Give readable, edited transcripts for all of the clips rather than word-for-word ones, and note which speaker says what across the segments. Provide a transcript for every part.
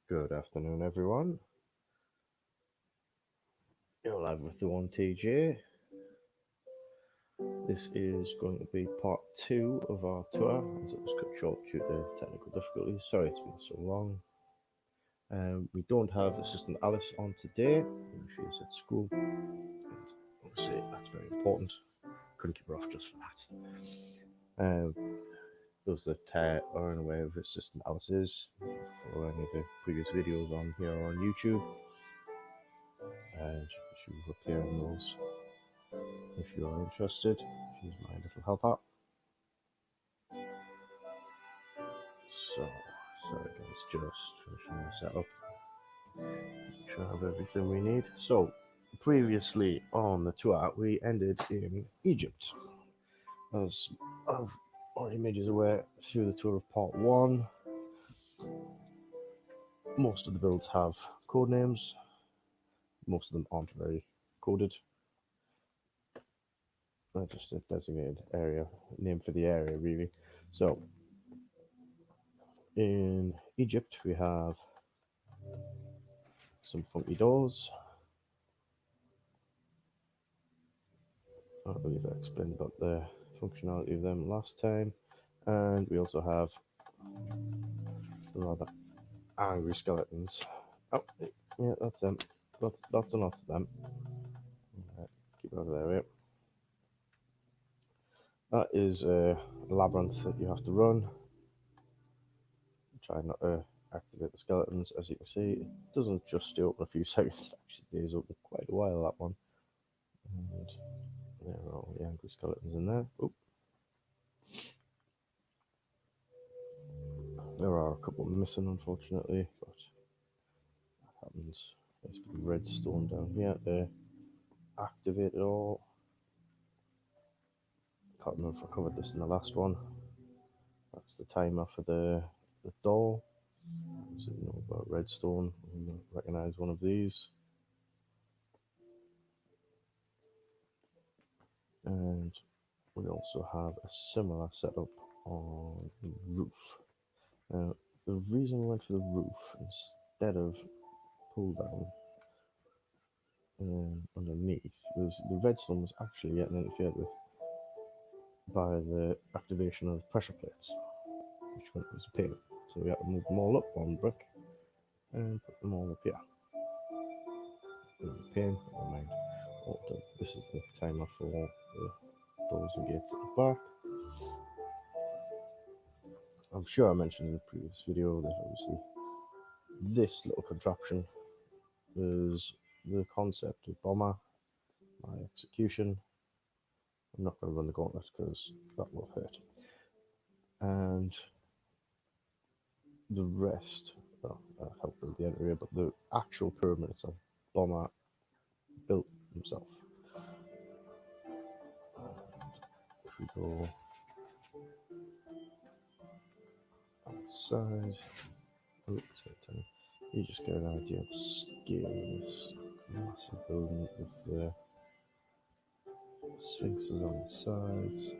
Speaker 1: Good afternoon, everyone. You're live with The1TJ. This is going to be part two of our tour, as it was cut short due to technical difficulties. Sorry it's been so long. We don't have Assistant Alice on today. She is at school, and obviously that's very important. Couldn't keep her off just for that. Those that aren't aware of Assistant Alice is, follow any of the previous videos on here or on YouTube, and she will appear in those if you are interested. She's my little helper. So, sorry guys, just finishing the setup. Make sure I have everything we need. So, previously on the tour, we ended in Egypt. As I've already made you aware through the tour of part one, most of the builds have code names. Most of them aren't very coded. They're just a designated area, name for the area, really. So, in Egypt, we have some funky doors. I believe I explained about the functionality of them last time. And we also have rather angry skeletons. Oh, yeah, that's them. Lots and lots of them. Keep it over there, right? That is a labyrinth that you have to run. Try not to activate the skeletons. As you can see, it doesn't just stay open a few seconds, it actually stays open quite a while, that one. And there are all the angry skeletons in there. Oop. There are a couple missing, unfortunately, but that happens. Basically, redstone down here to activate it all. Can't remember if I covered this in the last one. That's the timer for the door. So you know about redstone, you recognize one of these. And we also have a similar setup on the roof. Now, the reason we went for the roof instead of pull down underneath was the redstone was actually getting interfered with by the activation of pressure plates, which was a pain. So we had to move them all up one brick and put them all up here. Pain, never mind. All done. This is the timer for the doors and gates at the back. I'm sure I mentioned in the previous video that obviously this little contraption is the concept of Bomber, my execution. I'm not going to run the gauntlet because that will hurt. And the rest, well, help build the entry, but the actual pyramid itself, Bomber built himself. And if we go outside, you just get an idea of the scale of this massive building with the sphinxes on the sides.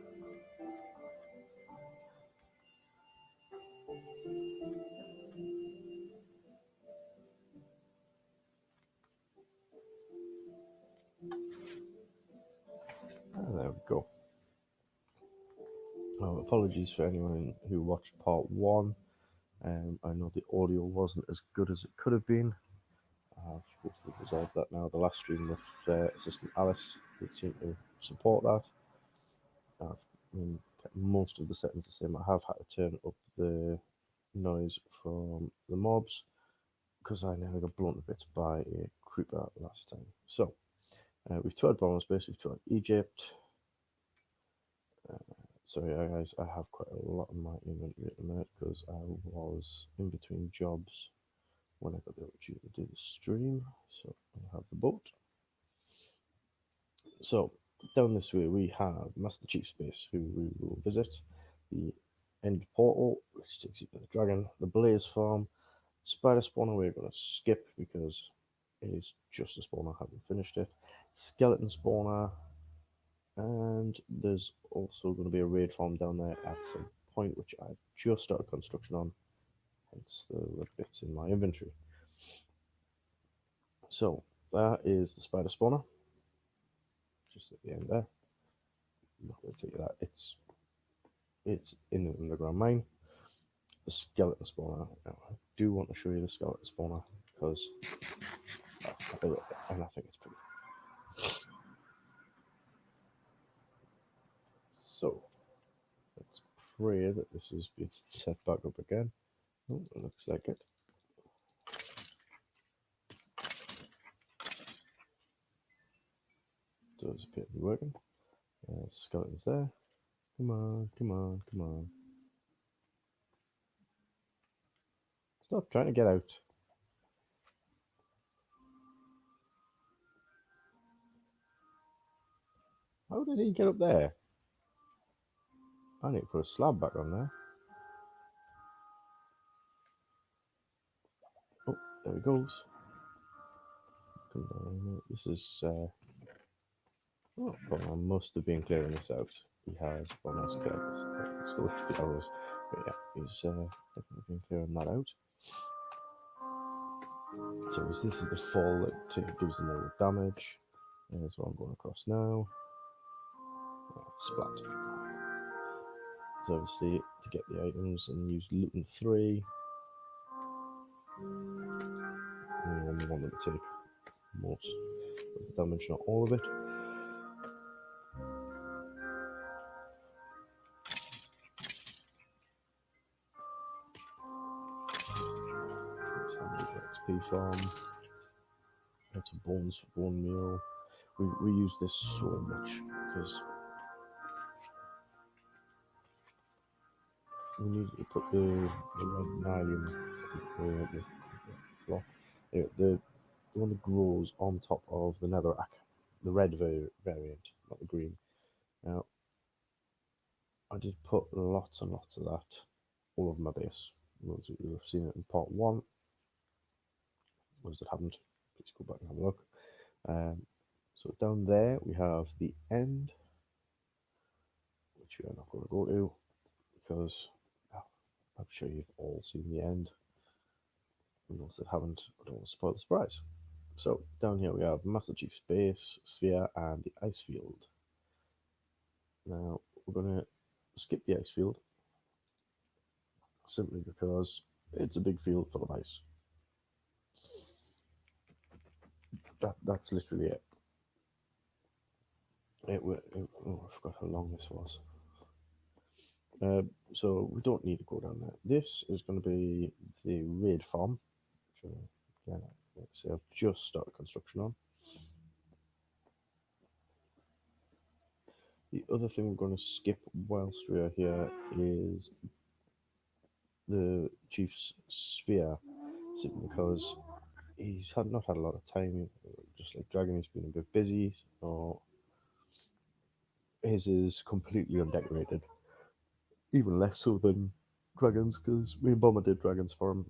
Speaker 1: And there we go. Apologies for anyone who watched part one. I know the audio wasn't as good as it could have been. I've hopefully resolved that now. The last stream with Assistant Alice did seem to support that. I've kept most of the settings the same. I have had to turn up the noise from the mobs because I nearly got blown to bits by a creeper last time. So, we've toured Bomber Space, we've toured Egypt. So yeah, guys, I have quite a lot on my inventory at the minute because I was in between jobs when I got the opportunity to do the stream. So I have the boat. So down this way we have Master Chief's base, who we will visit, the end portal, which takes you to the dragon, the blaze farm, spider spawner we're going to skip because it is just a spawner, I haven't finished it, skeleton spawner, and there's also going to be a raid farm down there at some point, which I've just started construction on. hence the bits in my inventory. So that is the spider spawner, just at the end there. I'm not going to tell you that it's in an underground mine. The skeleton spawner. Now, I do want to show you the skeleton spawner because I built it and I think it's pretty. So let's pray that this has been set back up again. Oh, it looks like it. Does appear to be working. Skeletons there. Come on, come on, come on. Stop trying to get out. How did he get up there? I need to put a slab back on there. Oh, there he goes. Come down. This is. Oh, well, I must have been clearing this out. He has. Well, nice clear. Still the arrows. But yeah, he's definitely been clearing that out. So this is the fall that gives them all the damage. That's what I'm going across now. Splat. So obviously to get the items and use looting 3. We only want them to take most of the damage, not all of it. Let's have the XP farm. Lots of bones for bone meal. We use this so much because we need to put the red nylium, the block, the one that grows on top of the netherrack, the red variant, not the green. Now, I did put lots and lots of that all over my base. Those of you who have seen it in part 1, those that haven't, please go back and have a look. So down there we have the end, which we are not going to go to because I'm sure you've all seen the end. And those that haven't, I don't want to spoil the surprise. So down here we have Master Chief's base, sphere, and the ice field. Now we're going to skip the ice field simply because it's a big field full of ice. That's literally it. Oh, I forgot how long this was. So we don't need to go down there. This is going to be the raid farm, which I've just started construction on. The other thing we're going to skip whilst we are here is the chief's sphere, simply because he's not had a lot of time. Just like Dragon, he's been a bit busy, so his is completely undecorated. Even less so than Dragon's, because me and Bomber did Dragons for him,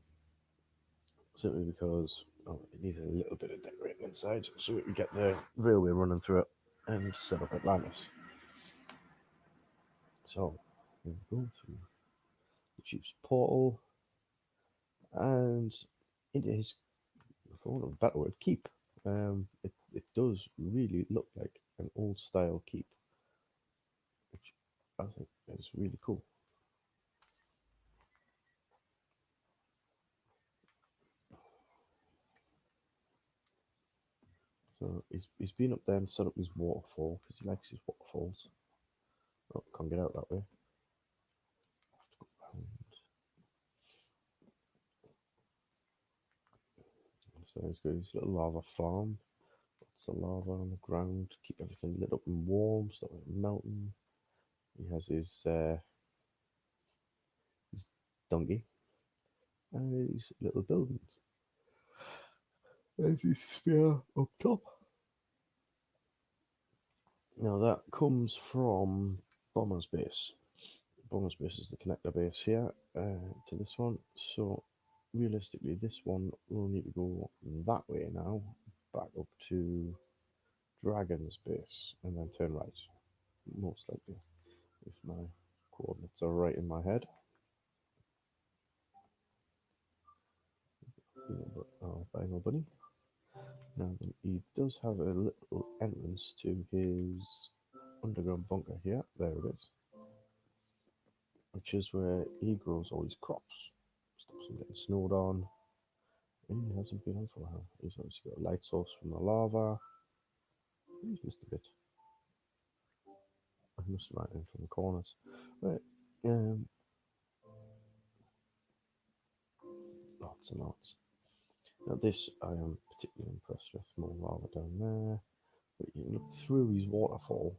Speaker 1: simply because it needed a little bit of decorating inside so we can get the railway running through it and set up Atlantis. So we go through the chief's portal and into his, for want of a better word, keep. It does really look like an old style keep, which I think is really cool. So he's been up there and set up his waterfall because he likes his waterfalls. Oh, can't get out that way. So he's got his little lava farm. Lots of lava on the ground to keep everything lit up and warm, so it's melting. He has his donkey and his little buildings. There's his sphere up top. Now that comes from Bomber's base. Bomber's base is the connector base here to this one. So realistically, this one will need to go that way now, back up to Dragon's base, and then turn right, most likely, if my coordinates are right in my head. Vinyl Bunny. Now then, he does have a little entrance to his underground bunker here. There it is, which is where he grows all his crops. Stops him getting snowed on. He hasn't been on for a while. He's obviously got a light source from the lava. He's missed a bit. I must have ran in from the corners. Right. Lots and lots. Now this I am particularly impressed with. More lava down there. But you look through his waterfall.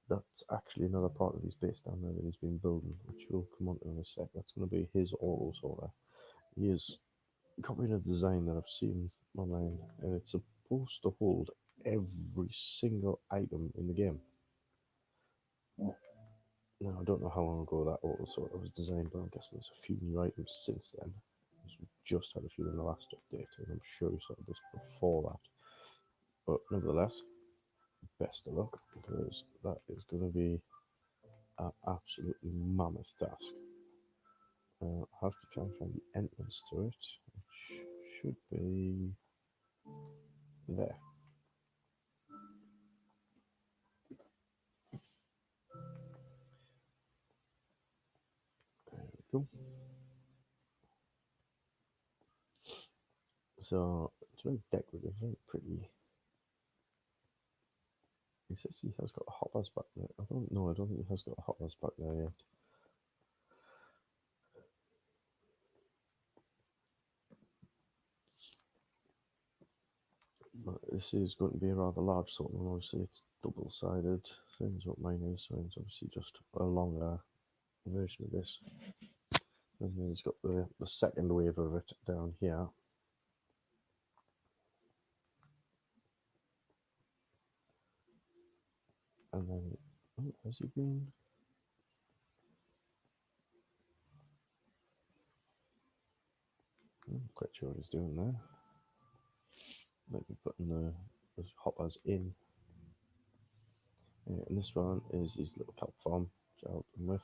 Speaker 1: That's actually another part of his base down there that he's been building, which we'll come on to in a sec. That's going to be his auto sorter. He is copying a design that I've seen online, and it's supposed to hold every single item in the game. Now, I don't know how long ago that auto sorter was designed, but I'm guessing there's a few new items since then. We just had a few in the last update, and I'm sure we started this before that. But nevertheless, best of luck, because that is going to be an absolutely mammoth task. I'll have to try and find the entrance to it, which should be there. There we go. So it's very decorative, very pretty. He says he has got hoppers back there. I don't know, I don't think he has got hoppers back there yet. But this is going to be a rather large sort of one. Obviously, it's double-sided, same as what mine is. So it's obviously just a longer version of this. And then it's got the second wave of it down here. And then, oh, has he been? I'm not quite sure what he's doing there. Might be putting the hoppers in. And this one is his little kelp farm, which I helped him with.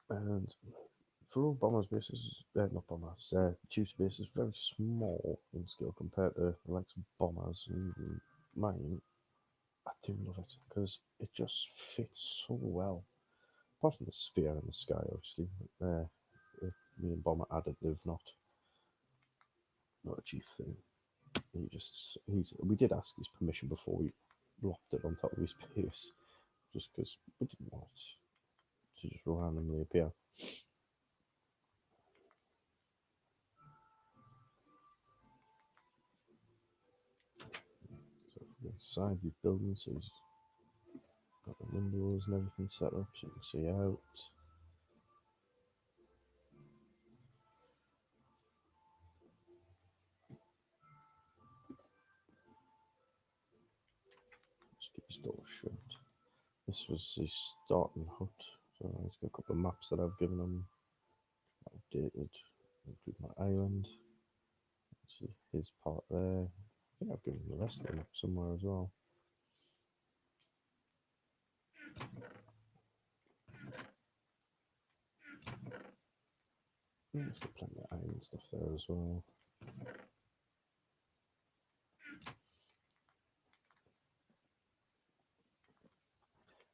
Speaker 1: And for all bombers bases, not bombers, tube space is very small in scale compared to the likes of bombers and even mine. I do love it because it just fits so well. Apart from the sphere in the sky, obviously, me and Bomber added live not a chief thing. We did ask his permission before we locked it on top of his base, just because we didn't want it to just randomly appear. So inside the building, so he's got the windows and everything set up so you can see out. Just keep his door shut. This was his starting hut, so he's got a couple of maps that I've given him, updated, include my island. See his part there. I think I've given him the rest of the map somewhere as well. He's got plenty of island stuff there as well.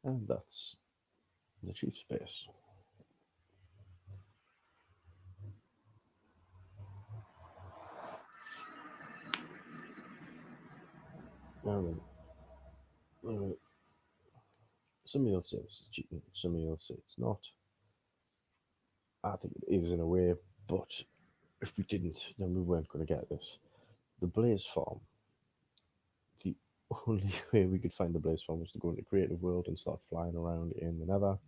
Speaker 1: And that's the chief's base. Now then, some of you'll say this is cheating, some of you'll say it's not. I think it is in a way, but if we didn't, then we weren't going to get this. The Blaze Farm, the only way we could find the Blaze Farm was to go into Creative World and start flying around in the Nether.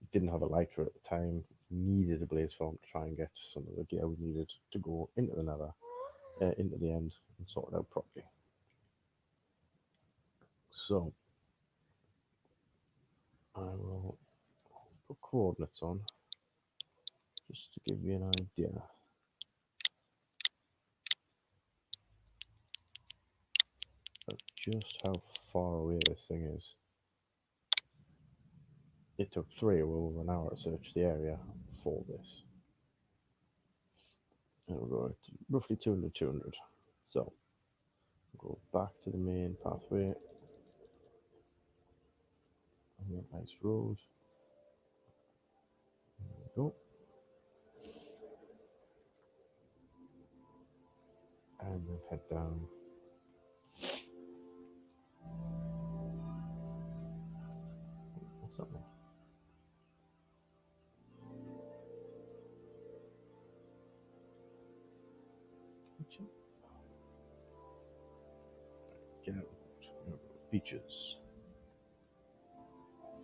Speaker 1: We didn't have a lighter at the time, needed a Blaze Farm to try and get some of the gear we needed to go into the Nether, into the end, and sort it out properly. So, I will put coordinates on just to give you an idea. just how far away this thing is. It took over an hour to search the area for this. And we'll go to roughly 200, 200. So, we'll go back to the main pathway. And a nice road. There we go. And then head down. What's that mean? Get out. Beaches.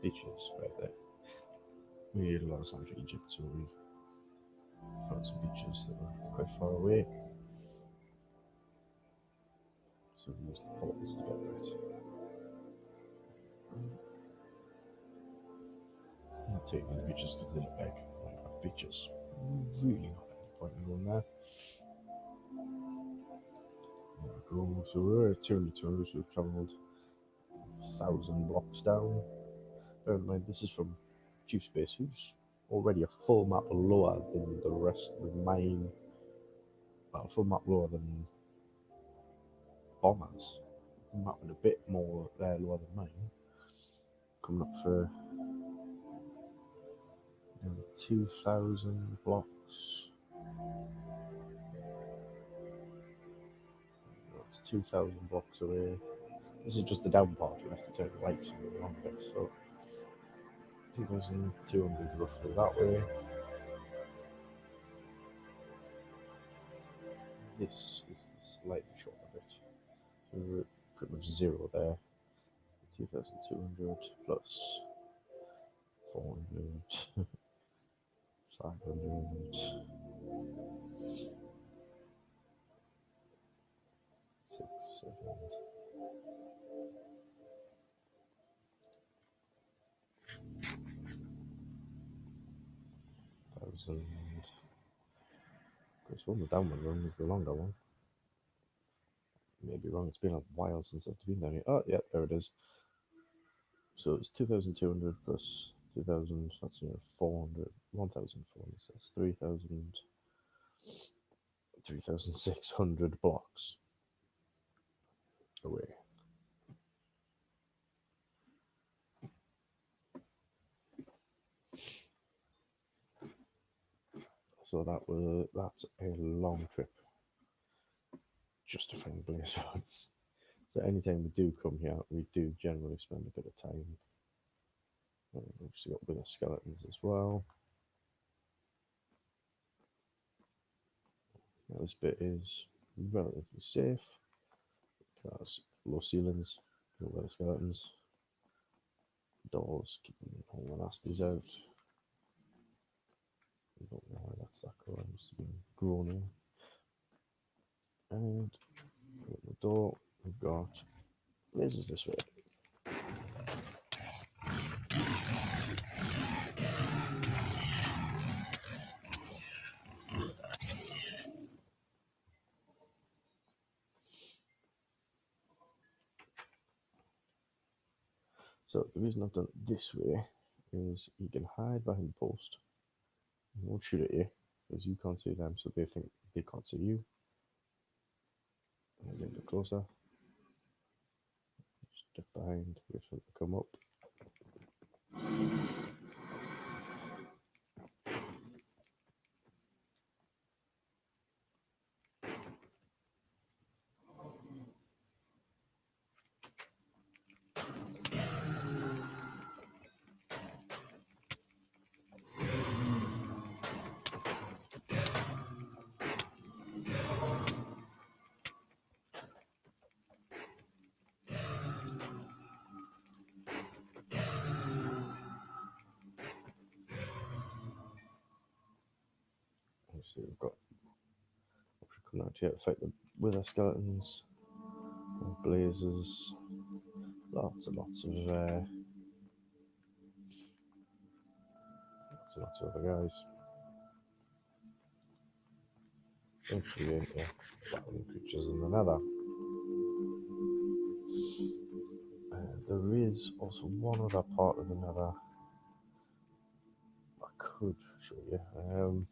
Speaker 1: Beaches, right there. We had a lot of time for Egypt, so we found some beaches that were quite far away. So we used the portals to get there. I'm not taking the beaches because they look like Minecraft beaches. Really not any point in going there. There we go. So we're at 200, 200, so we've travelled 1,000 blocks down. Bear in mind, this is from Chief Space, who's already a full map lower than the rest of the mine. Well, a full map lower than Bombers. Map and a bit more lower than mine. Coming up for 2,000 blocks. That's 2,000 blocks away. This is just the down part. You have to turn right on this. So 2,200 roughly that way. This is the slightly shorter bit. So we're pretty much zero there. 2,200 plus 400, 500, 6, 7, 1,000. This one, the downward run, is the longer one. Maybe wrong. It's been a while since I've been down here. Oh, yeah, there it is. So it's 2,200 plus 2,000. That's 400, 1,400. So that's 3,000, 3,600 blocks away. So that's a long trip just to find blaze rods. So anytime we do come here, we do generally spend a bit of time. We've obviously got with the skeletons as well. Now this bit is relatively safe. It has low ceilings, no weather skeletons. Doors keeping all the nasties out. I don't know why that's that colour, it must have been groaning. And at the door, we've got blazes this way. So the reason I've done it this way is you can hide behind the post. They won't shoot at you because you can't see them, so they think they can't see you. And get a bit closer. Step behind, wait for them to come up. So we've got come out here to fight the wither skeletons, blazes, lots and lots of other guys. Eventually into battling creatures in the nether. is also one other part of the nether I could show you.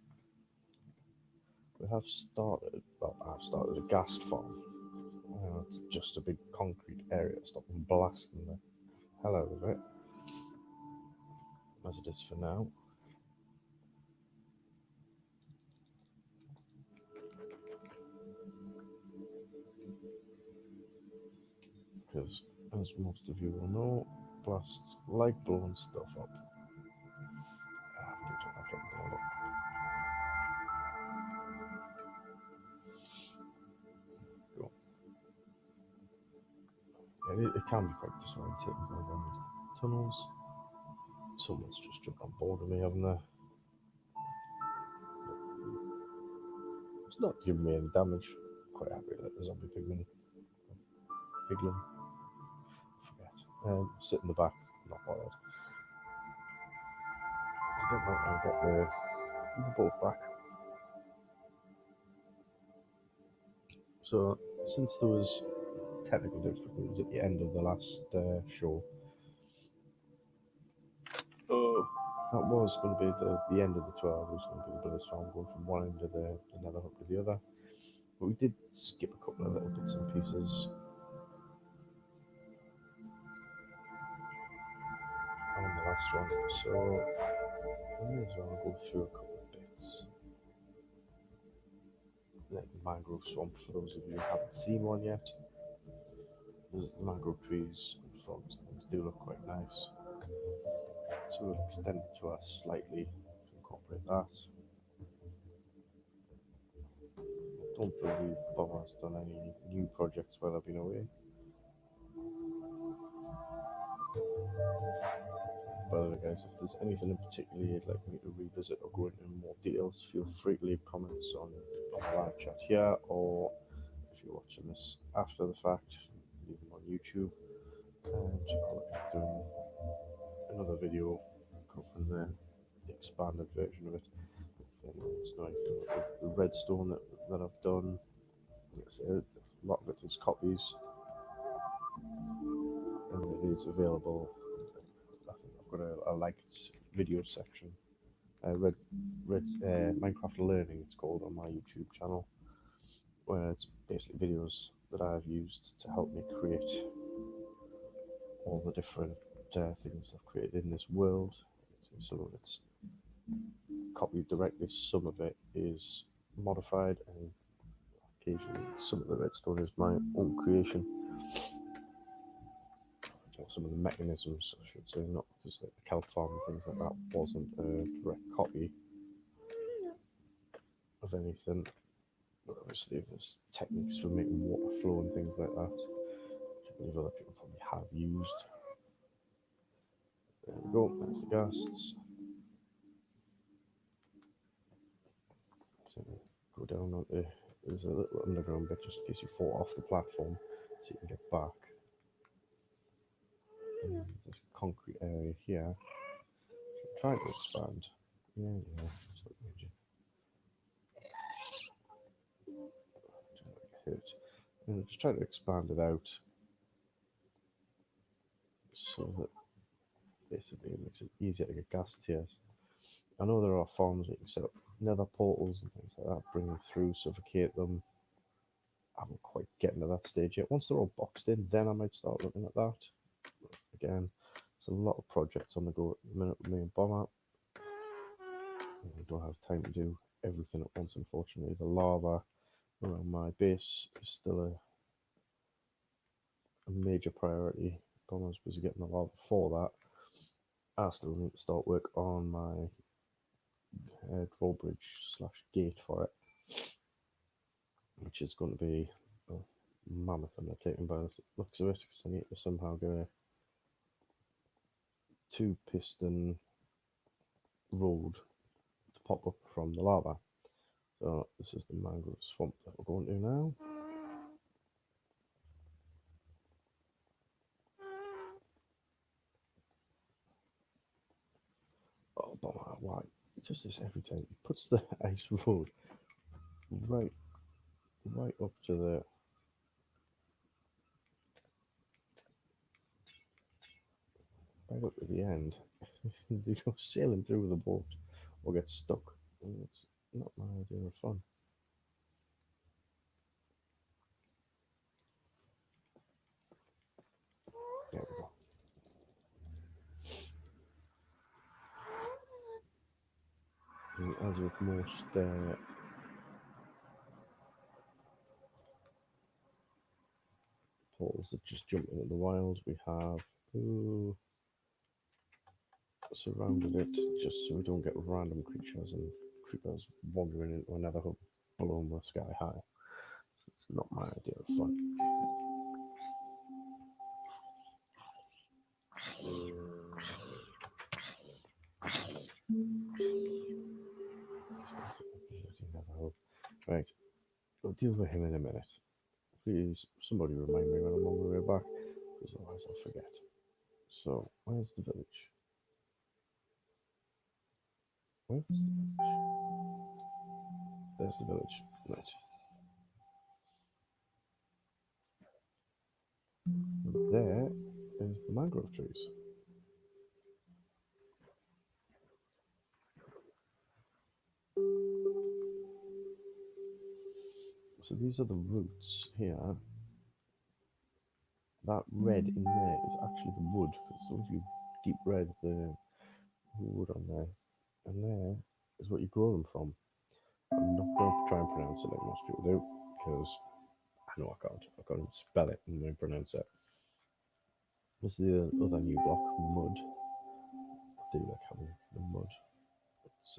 Speaker 1: We have started, well, I've started a gas farm. It's just a big concrete area, stopping blasting the hell out of it, as it is for now. Because, as most of you will know, blasts like blowing stuff up. I've got blown up. Go. It can be quite disorientating going down these tunnels. Someone's just jumped on board with me, haven't they? It's not giving me any damage. Quite happy that the zombie piglin. Forget. Sit in the back, not bothered. I'll get the boat back. So, since there was technical difficulties at the end of the last show, that was going to be the end of the 12. It was going to be the Bliss farm going from one end of the nether hub to the other. But we did skip a couple of little bits and pieces on the last one, so I may as well go through a couple of bits. The mangrove swamp, for those of you who haven't seen one yet. The mangrove trees and frogs and things do look quite nice. So we'll extend it to us slightly to incorporate that. I don't believe Bob has done any new projects while I've been away. By the way, guys, if there's anything in particular you'd like me to revisit or go into more details, feel free to leave comments on the live chat here, or if you're watching this after the fact, leave them on YouTube. And I'll look at doing another video covering the expanded version of it. If anyone's know anything about the redstone that I've done, a lot of it is copies, and it is available. I think I've got a liked video section. Red Minecraft Learning, it's called, on my YouTube channel, where it's basically videos that I've used to help me create all the different things I've created in this world. Some of it's copied directly, some of it is modified, and occasionally some of the redstone is my own creation. Or some of the mechanisms, I should say, not because like the kelp farm and things like that wasn't a direct copy of anything. But obviously there's techniques for making water flow and things like that, which I believe other people probably have used. There we go, there's the ghasts. So go down onto, there's a little underground bit just in case you fall off the platform so you can get back. And there's a concrete area here. Try to expand. Yeah, just like magic. Hurt. And just try to expand it out so that basically it makes it easier to get gas tiers. I know there are farms where you can set up nether portals and things like that, bring them through, suffocate them. I haven't quite getting to that stage yet. Once they're all boxed in, then I might start looking at that. Again, there's a lot of projects on the go at the minute with me and Bomber. I don't have time to do everything at once, unfortunately. The lava around my base is still a major priority. Bomber's busy getting the lava for that. I still need to start work on my drawbridge / gate for it, which is going to be a mammoth undertaking by the looks of it, because I need to somehow get a 2-piston road to pop up from the lava. So this is the mangrove swamp that we're going to now. Oh, Bomber, why? He does this every time. He puts the ice road right up to the right up to the end, they go sailing through with a boat or get stuck. And it's not my idea of fun. There we go. And as with most portals that just jump into the wild, we have surrounded it just so we don't get random creatures and creepers wandering into another hub below the sky high. So it's not my idea of fun. Right, we'll deal with him in a minute. Please, somebody remind me when I'm on my way back, because otherwise I'll forget. So, where's the village? Where's the village? There's the village. Right. And there is the mangrove trees. So these are the roots here. That red in there is actually the wood. It's sort of deep red, the wood on there. And there is what you grow them from. I'm not going to try and pronounce it like most people do, because I know I can't. I can't spell it and then pronounce it. This is the other new block, mud. I do like having the mud. It's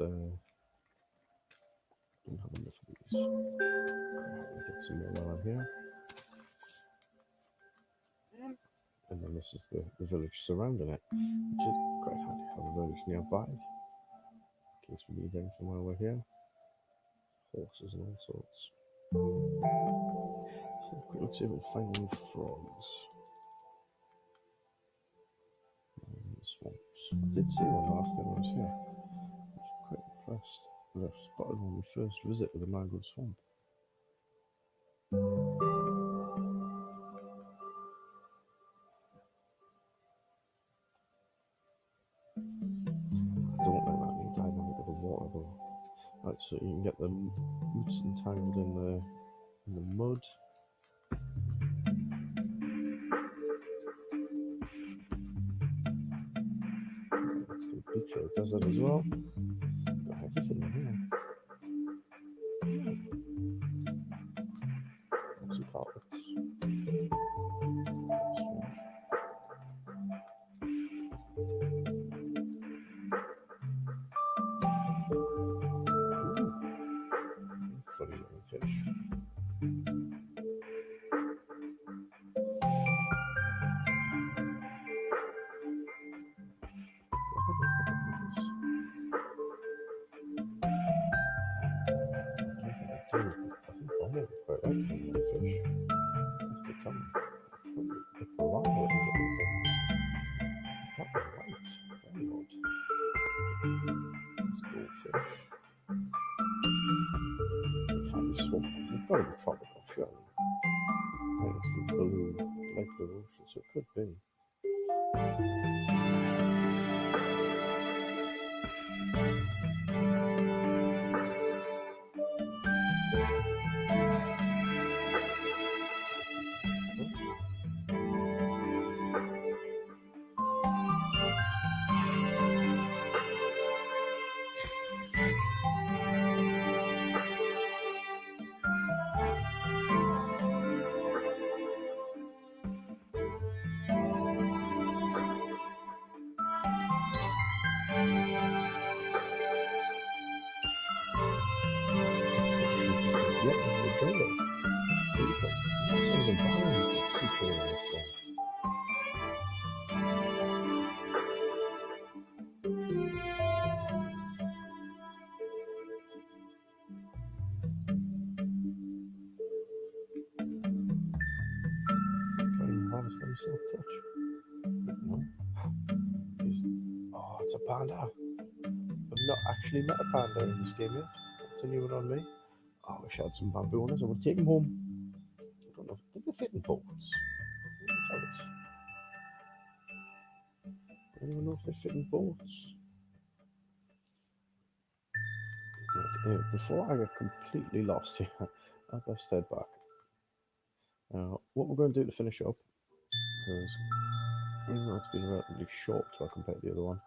Speaker 1: don't have enough of these. Get some more while I'm here. And then this is the village surrounding it, which is quite handy to have a village nearby in case we need anything while we're here. Horses and all sorts. So quick look see if we can find any frogs. In the swamps. I did see one last time I was here. I was quite impressed. I spotted one on my first visit to the mangrove swamp. I don't like that new dynamic of the water though. Right, so you can get the roots entangled in the mud. Next to the beach, it does that as well. Got everything in here. Some carpets. Funny little fish. I think I never quite like funny little fish. That's the tongue. Probably the piranha looking things. Black and white. Very odd. Goldfish. They can't be swampers. They've got to be tropical, surely. And it's the blue, like the ocean, so it could be. Yep, this is a jungle. Beautiful. Some of the vines look so cool in this one. Can't even harvest them silk touch. No. Oh, it's a panda. I've not actually met a panda in this game yet. That's a new one on me. Oh, I wish I had some bamboo on us. I would take them home. I don't know. Did they fit in boats? Tell us. Anyone know if they fit in boats? Before I get completely lost here, I best head back. What we're going to do to finish up, because even though it's been relatively short to compare to the other one,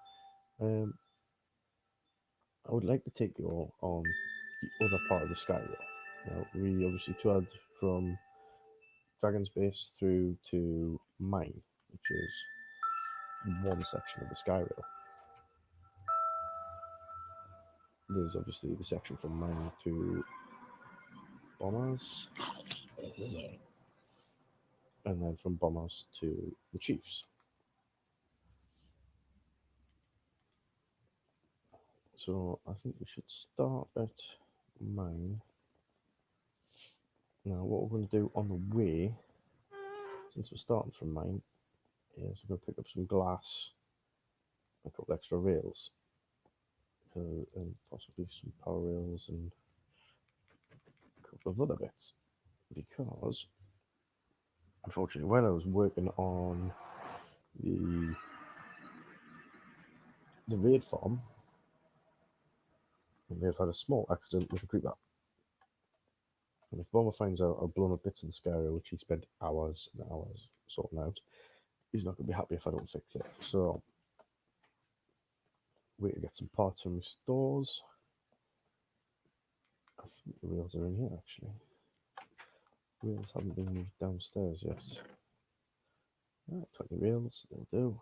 Speaker 1: I would like to take you all on the other part of the Skyway. Now, we obviously toured from Dragon's Base through to Mine, which is one section of the Skyrail. There's obviously the section from Mine to Bombers, and then from Bombers to the Chiefs. So I think we should start at Mine. Now, what we're going to do on the way, since we're starting from Mine, is we're going to pick up some glass, a couple extra rails, and possibly some power rails and a couple of other bits. Because, unfortunately, while I was working on the raid farm, and they've had a small accident with a creeper. And if Bomber finds out I've blown up bits of the Skyro, which he spent hours and hours sorting out, he's not going to be happy if I don't fix it. So, wait to get some parts from the stores. I think the wheels are in here actually. Wheels haven't been moved downstairs yet. 20 rails, they'll do.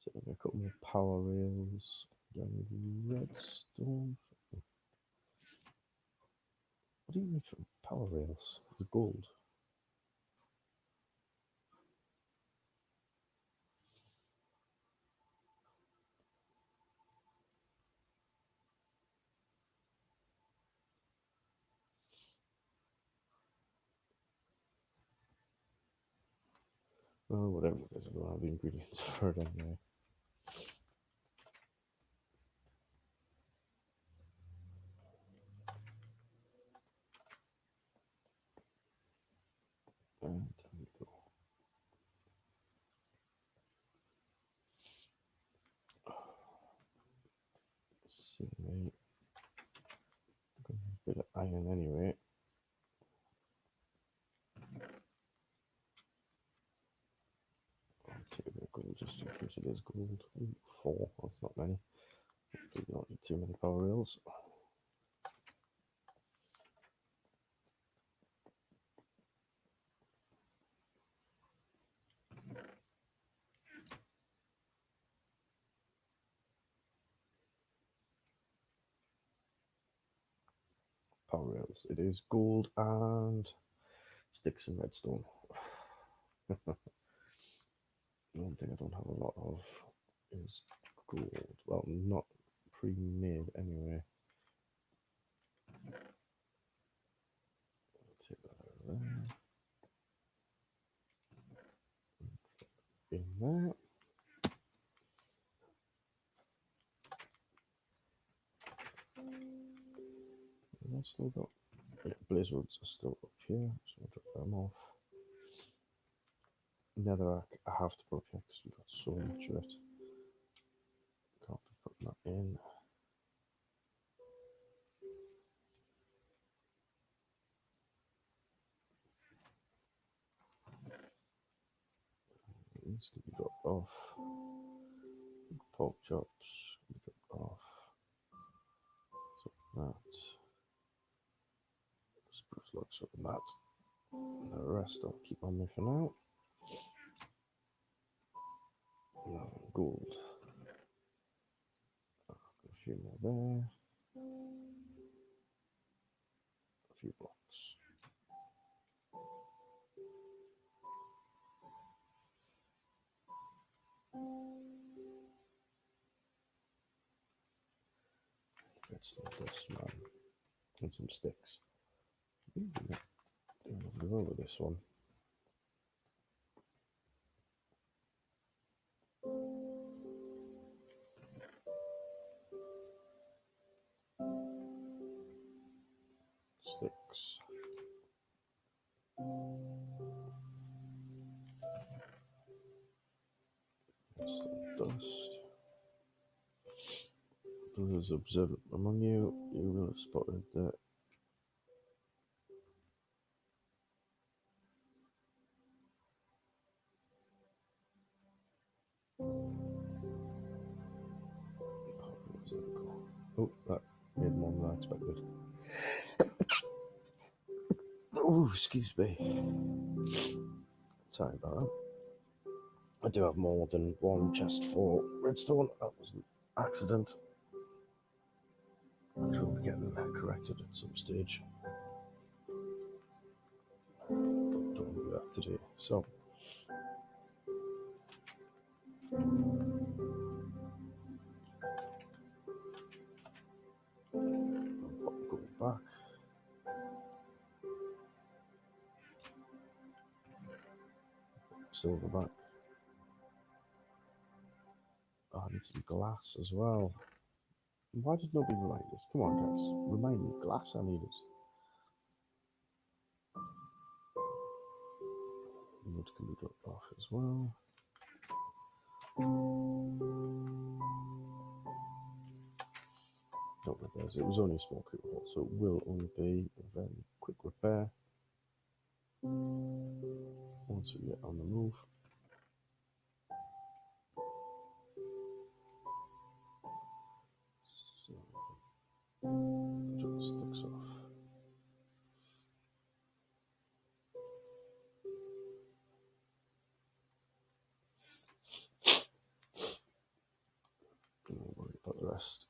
Speaker 1: So a couple more power rails. Do I need redstone? What do you need from power rails? It's gold. Oh, whatever it is, I don't have the ingredients for it anyway. And there we go. See, mate. I'm gonna need a bit of iron anyway. I'll take a bit of gold just in case it is gold. Ooh, 4, that's not many. We don't need too many power rails. Power rails. It is gold and sticks and redstone. The one thing I don't have a lot of is gold. Well, not pre-made anyway. Take that out of there. In there. And I've still got, yeah, Blizzards are still up here, so I'll drop them off. Netherrack I have to put up here because we've got so much of it. Can't be putting that in. These can be dropped off. Pork chops can be dropped off. So that. Spruce logs up and that. And the rest I'll keep on me for now. Now gold. A few more there. A few blocks. That's the dust man. And some sticks. Ooh, doing really well with this one. Sticks. Some dust. Those observant among you, you will have spotted that. Oh, that made more than I expected. Oh, excuse me. Sorry about that. I do have more than one chest for redstone. That was an accident. Which will be getting corrected at some stage. But don't do that today. So, I'll go back. Silver back. Oh, I need some glass as well. Why did nobody remind us? Come on, guys. Remind me. Glass I needed. Wood can be dropped off as well. Don't let those. It was only a small cube hole, so it will only be a very quick repair once we get on the move. So, the sticks off. Don't worry about the rest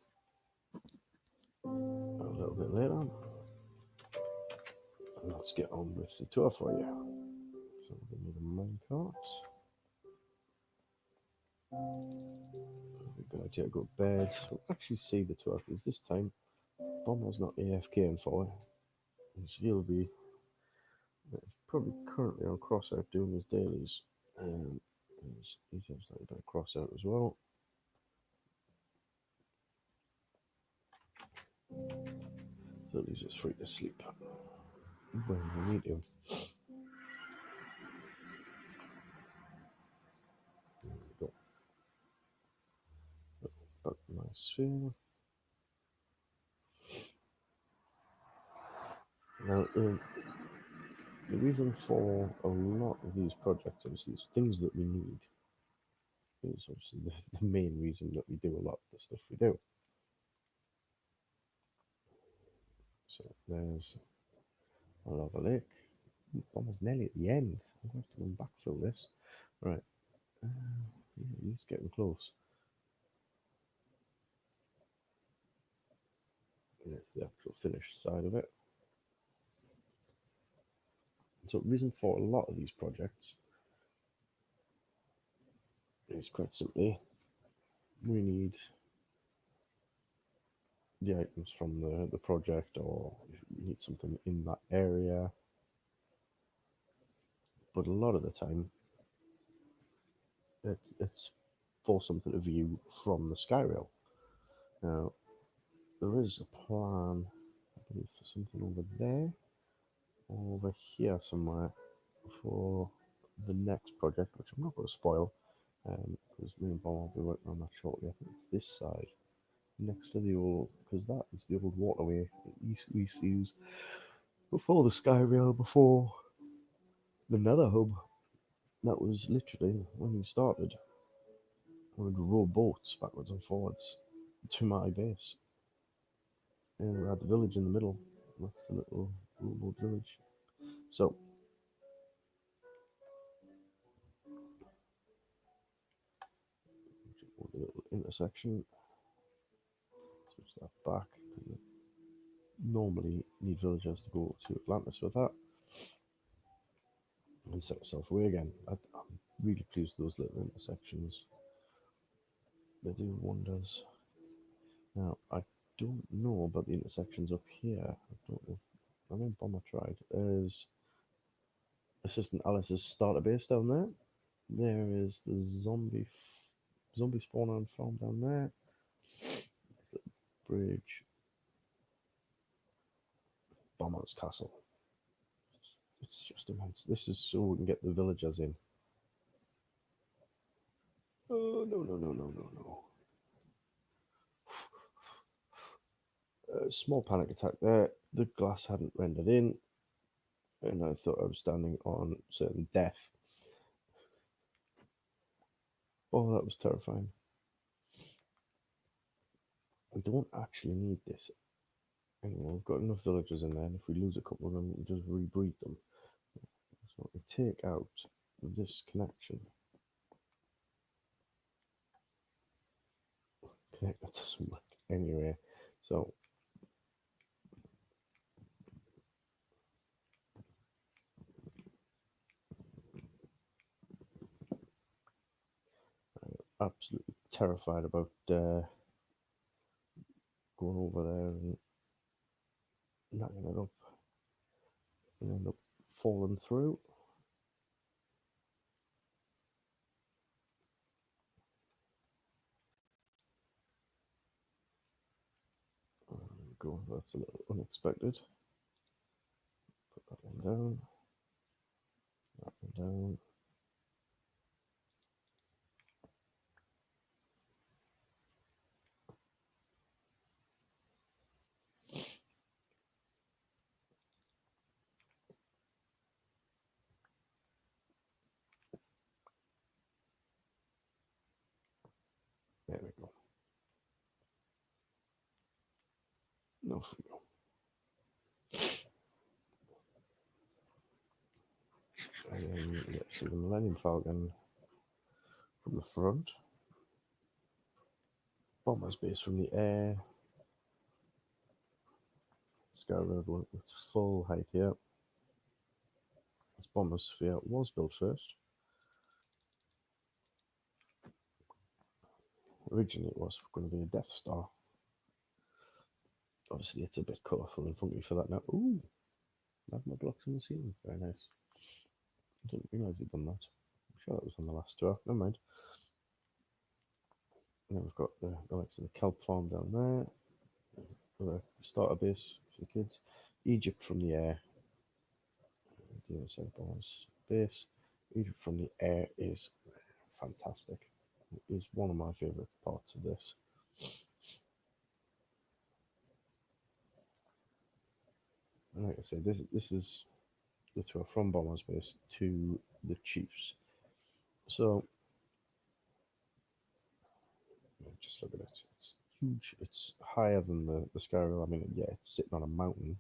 Speaker 1: a little bit later. And let's get on with the tour for you. So we need a minecart. We're going to go to bed. So we'll actually see the tour because this time Bomber's not AFKing for it. So he'll be probably currently on crossout doing his dailies. He's obviously a bit of crossout as well. So he's just free to sleep when we need him. There we go. Back to my sphere. Now, the reason for a lot of these projects, obviously, is things that we need. Is obviously the main reason that we do a lot of the stuff we do. So there's a lava lake. Almost nearly at the end. I'm going to have to go and backfill this. Right. Yeah, it's getting close. And that's the actual finished side of it. So the reason for a lot of these projects is quite simply we need the items from the project, or if we need something in that area. But a lot of the time it's for something to view from the Skyrail. Now there is a plan, I believe, for something over there or over here somewhere for the next project, which I'm not going to spoil because me and Bob will be working on that shortly. I think it's this side next to the old, because that is the old waterway that we used to use before the Skyrail, before the Nether Hub. That was literally when we started. We would row boats backwards and forwards to my base. And we had the village in the middle. That's the little rowboat village. So, the little intersection. Switch that back. Normally need villagers to go to Atlantis with that. And set myself away again. I'm really pleased with those little intersections. They do wonders. Now, I don't know about the intersections up here. I don't know. I know Bomber tried. There's Assistant Alice's starter base down there. There is the zombie spawner and farm down there. There's the bridge. Bomber's castle. It's just immense. This is so we can get the villagers in. Oh, no, no, no, no, no, no. Small panic attack there. The glass hadn't rendered in, and I thought I was standing on certain death. Oh, that was terrifying. We don't actually need this anymore. We've got enough villagers in there, and if we lose a couple of them, we just rebreed them. So we take out this connection. Connect that doesn't work anyway. So I'm absolutely terrified about going over there and knocking it up and end up falling through. Go, that's a little unexpected. Put that one down. That one down. There we go. Off we go. And then let's see the Millennium Falcon from the front. Bomber's base from the air. Sky Road went its full height here. This bomber sphere was built first. Originally it was going to be a Death Star. Obviously it's a bit colourful and funky for that now. Ooh, magma blocks in the ceiling. Very nice. I didn't realise he'd done that. I'm sure that was on the last tour. Never mind. And then we've got the likes of the kelp farm down there. The starter base for the kids. Egypt from the air. The other side bonus base. Egypt from the air is fantastic. It is one of my favourite parts of this. And like I say, this is the tour from Bombers Base to the Chiefs. So just look at it. It's huge. It's higher than the Sky Rail. I mean, yeah, it's sitting on a mountain,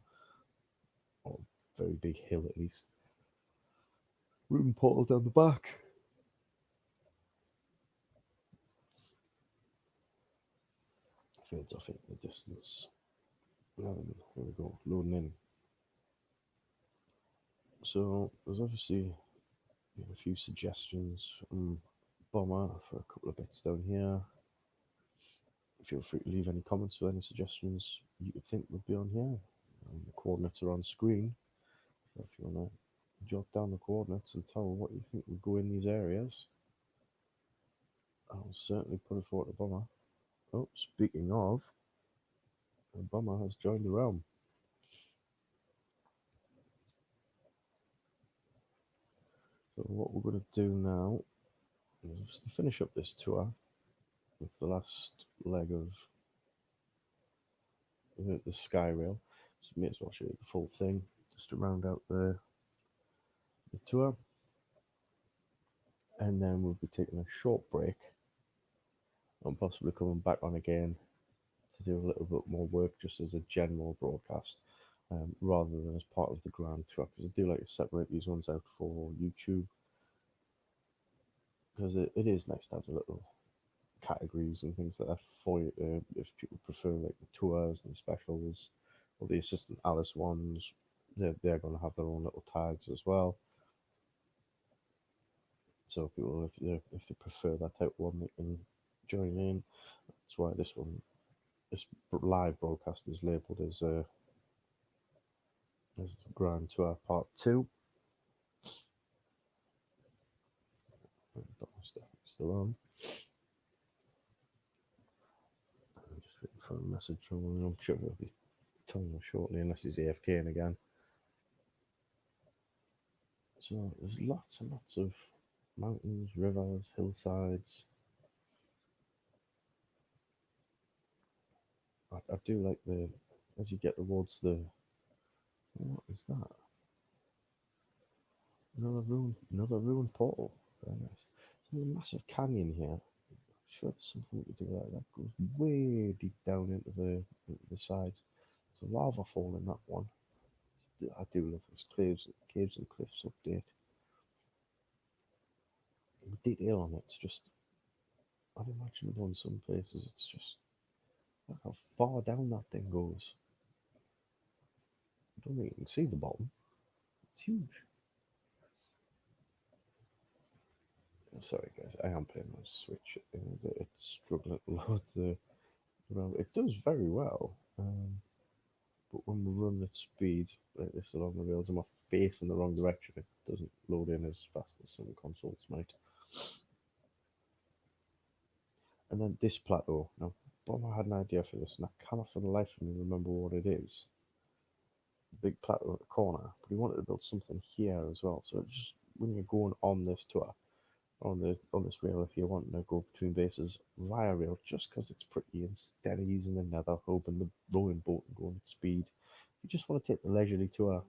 Speaker 1: or a very big hill at least. Room portal down the back. Fades off in the distance. Here we go, loading in. So there's obviously a few suggestions from Bomber for a couple of bits down here. Feel free to leave any comments or any suggestions you could think would be on here. The coordinates are on screen. So if you want to jot down the coordinates and tell what you think would go in these areas, I'll certainly put it forward to Bomber. Oh, speaking of, Bomber has joined the realm. So what we're going to do now is finish up this tour with the last leg of the Sky Rail. So may as well show you the full thing just to round out the tour. And then we'll be taking a short break and possibly coming back on again to do a little bit more work just as a general broadcast rather than as part of the grand tour, because I do like to separate these ones out for YouTube, because it is nice to have a little categories and things like that for you if people prefer like the tours and specials or the assistant Alice ones. They're going to have their own little tags as well, so people if they prefer that type one, they can join in. That's why this live broadcast is labeled as the Grand Tour Part 2. Still on. I'm just waiting for a message from him. I'm sure he'll be telling me shortly, unless he's AFKing again. So there's lots and lots of mountains, rivers, hillsides. I do like the as you get towards the what is that? Another ruined portal. Very nice. There's a massive canyon here. Sure, there's something we could do like that. Goes way deep down into the sides. There's a lava fall in that one. I do love this caves and cliffs update. The detail on it, it's just unimaginable in some places. It's just look how far down that thing goes. I don't think you can see the bottom. It's huge. Sorry guys, I am playing on Switch. It's struggling to load the. Well, it does very well, but when we run at speed like this along the rails, I'm off facing the wrong direction. It doesn't load in as fast as some consoles might. And then this plateau. Now, Bomber had an idea for this, and I cannot for the life of me remember what it is. The big plateau at the corner, but he wanted to build something here as well. So just when you're going on this tour, on this rail, if you're wanting to go between bases via rail, just because it's pretty, instead of using the nether hub and the rowing boat and going at speed, you just want to take the leisurely tour,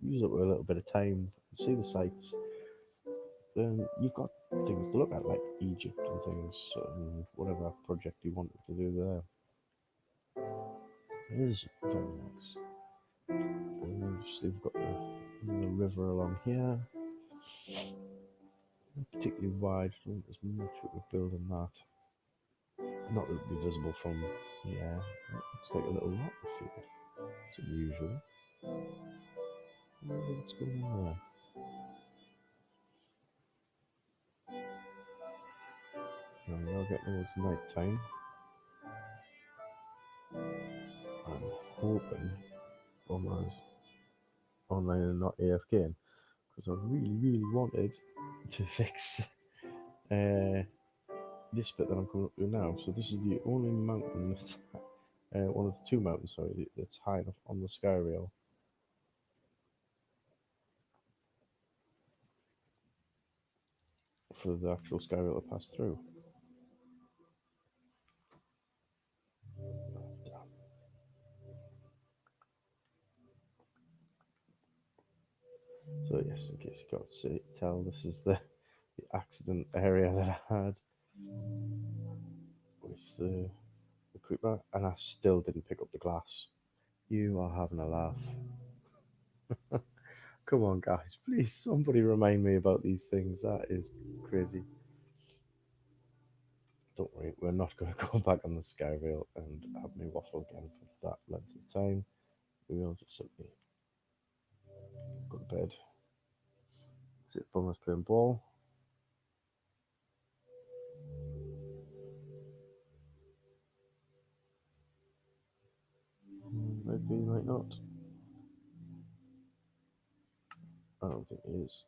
Speaker 1: use it with a little bit of time, see the sights. Then you've got things to look at like Egypt and things, and whatever project you wanted to do there. It is very nice. And obviously we've got the river along here. Not particularly wide, I don't think there's much we could build in that. Not that it would be visible from here. It's like a little rock field. It's unusual. What's going on there? Now we are getting towards night time. I'm hoping Bomber's online and not AFK because I really wanted to fix this bit that I'm coming up to now. So this is the only mountain that's one of the two mountains, sorry, that's high enough on the sky rail for the actual sky rail to pass through. So yes, in case you can't tell, this is the accident area that I had with the creeper, and I still didn't pick up the glass. You are having a laugh. Come on, guys, please, somebody remind me about these things. That is crazy. Don't worry, we're not going to go back on the sky rail and have me waffle again for that length of time. We will just simply go to bed. See if Bummer's playing ball. Might be, might not. I don't think he is.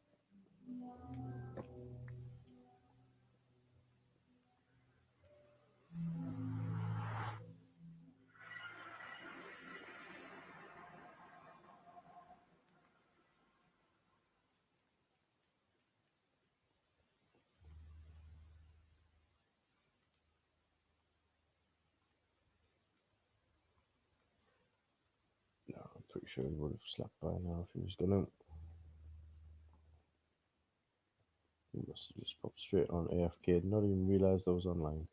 Speaker 1: No, I'm pretty sure he would have slept by now if he was gonna. He must have just popped straight on AFK, not even realised I was online.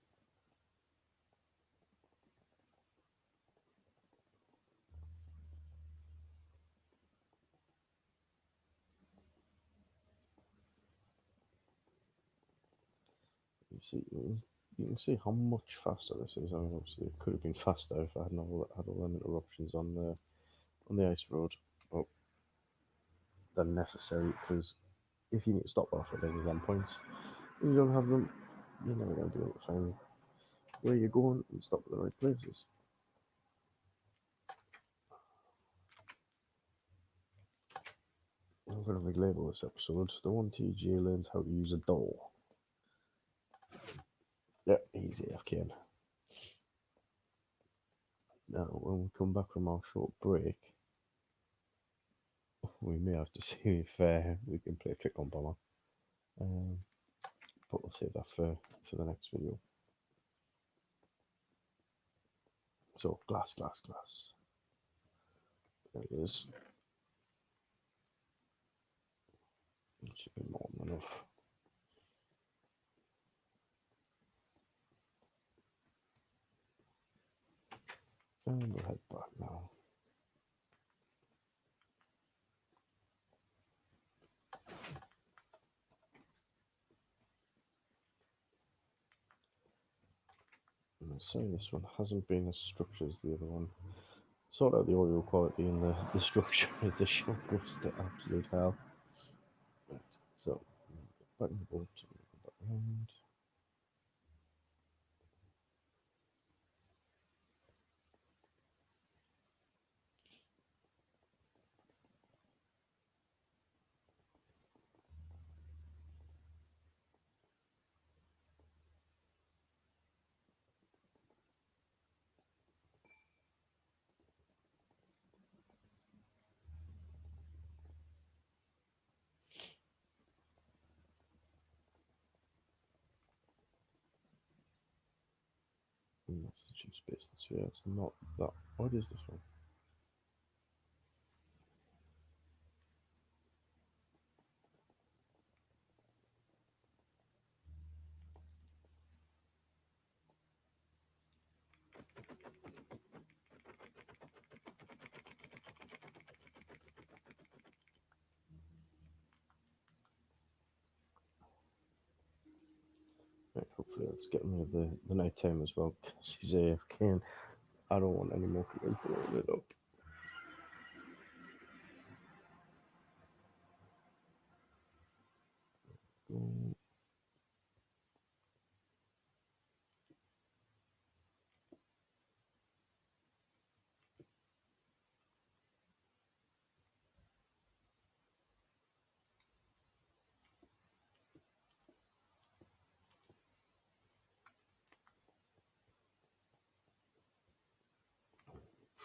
Speaker 1: You can see how much faster this is. I mean, obviously it could have been faster if I hadn't had all them interruptions on the ice road. But they're necessary because if you need to stop off at any of them points, and you don't have them, you're never going to be able to find where you're going and stop at the right places. I'm going to relabel this episode. The 1TJ learns how to use a doll. Yep, he's AFK. Now, when we come back from our short break, we may have to see if we can play Trick on Bomber. But we'll save that for the next video. So glass, glass, glass. There it is. It should be more than enough. And we'll head back now. And I say this one hasn't been as structured as the other one. Sort out the audio quality and the structure of the shot was to absolute hell. Right, so back in the boat, go back around. And that's the cheap space and sphere. It's not that. What is this one? Right, hopefully let's get rid of the night time as well because he's AFK and I don't want any more people blowing it up.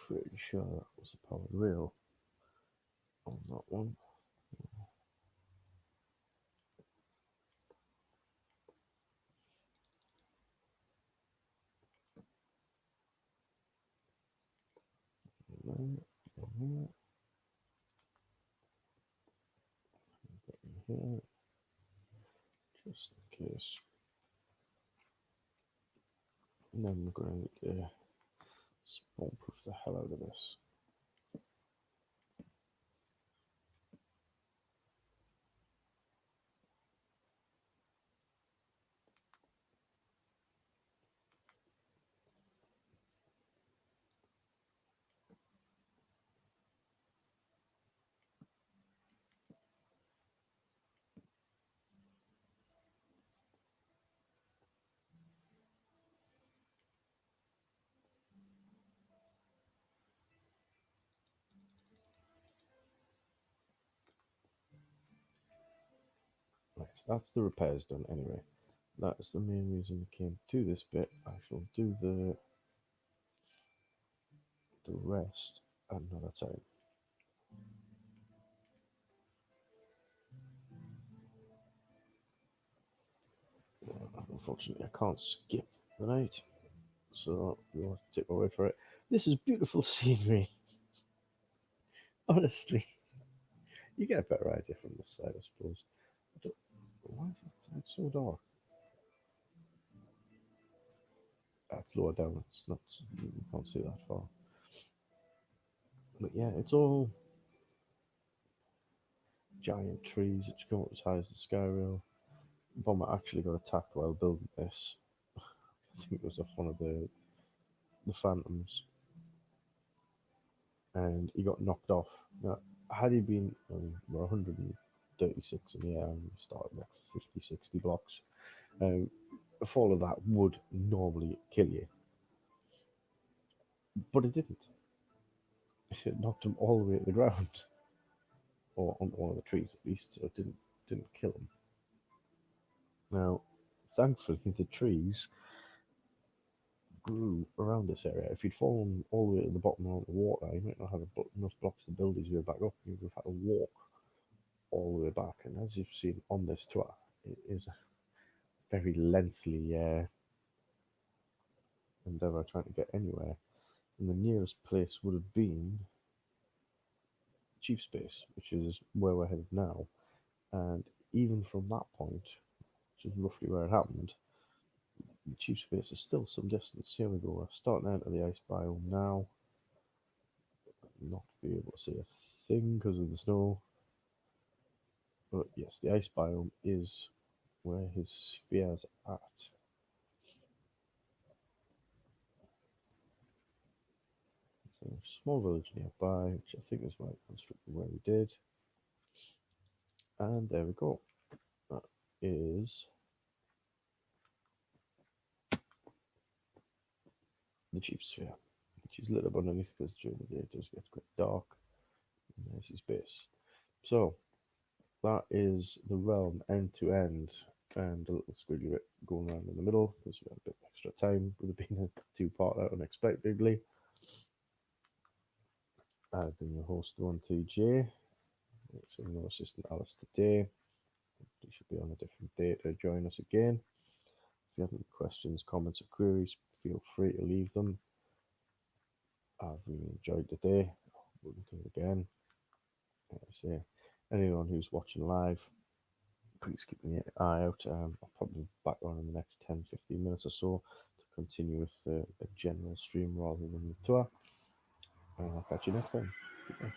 Speaker 1: Pretty sure that was the powered rail on that one. And here, here, just in case. And then we're going to spawn proof the hell out of this. Right, that's the repairs done anyway. That is the main reason we came to this bit. I shall do the rest another time. Unfortunately, I can't skip the night, so you'll have to take my word for it. This is beautiful scenery. Honestly, you get a better idea from this side, I suppose. Why is that side so dark? That's lower down. It's not. You can't see that far. But yeah, it's all giant trees which go up as high as the sky rail. Bomber actually got attacked while building this. I think it was off one of the phantoms, and he got knocked off. Now, had he been, we're 136 in the air and we started like 50, 60 blocks, a fall of that would normally kill you, but it didn't. It knocked him all the way to the ground, or on one of the trees at least, so it didn't kill him. Now, thankfully, the trees grew around this area. If he'd fallen all the way to the bottom of the water, he might not have enough blocks to build his way back up. He would have had to walk all the way back. And as you've seen on this tour, it is a very lengthy endeavour trying to get anywhere. and the nearest place would have been Chief Space, which is where we're headed now. And even from that point, which is roughly where it happened, the Chief Space is still some distance. Here we go. We're starting out of the ice biome now. Not be able to see a thing because of the snow. But yes, the ice biome is where his sphere's at. So small village nearby, which I think is why I constructed where we did. And there we go. That is the chief sphere, which is lit up underneath because during the day it does get quite dark. And there's his base. So that is the realm end to end, and a little squiggly bit going around in the middle because we had a bit extra time. Would have been a two-part out unexpectedly. I've been your host, The1TJ. It's no assistant Alice today. He should be on a different day to join us again. If you have any questions, comments, or queries, feel free to leave them. I've really enjoyed the day. Wouldn't do it again. Like I say, anyone who's watching live, please keep an eye out. I'll probably be back on in the next 10-15 minutes or so to continue with a general stream rather than the tour. And I'll catch you next time. Goodbye.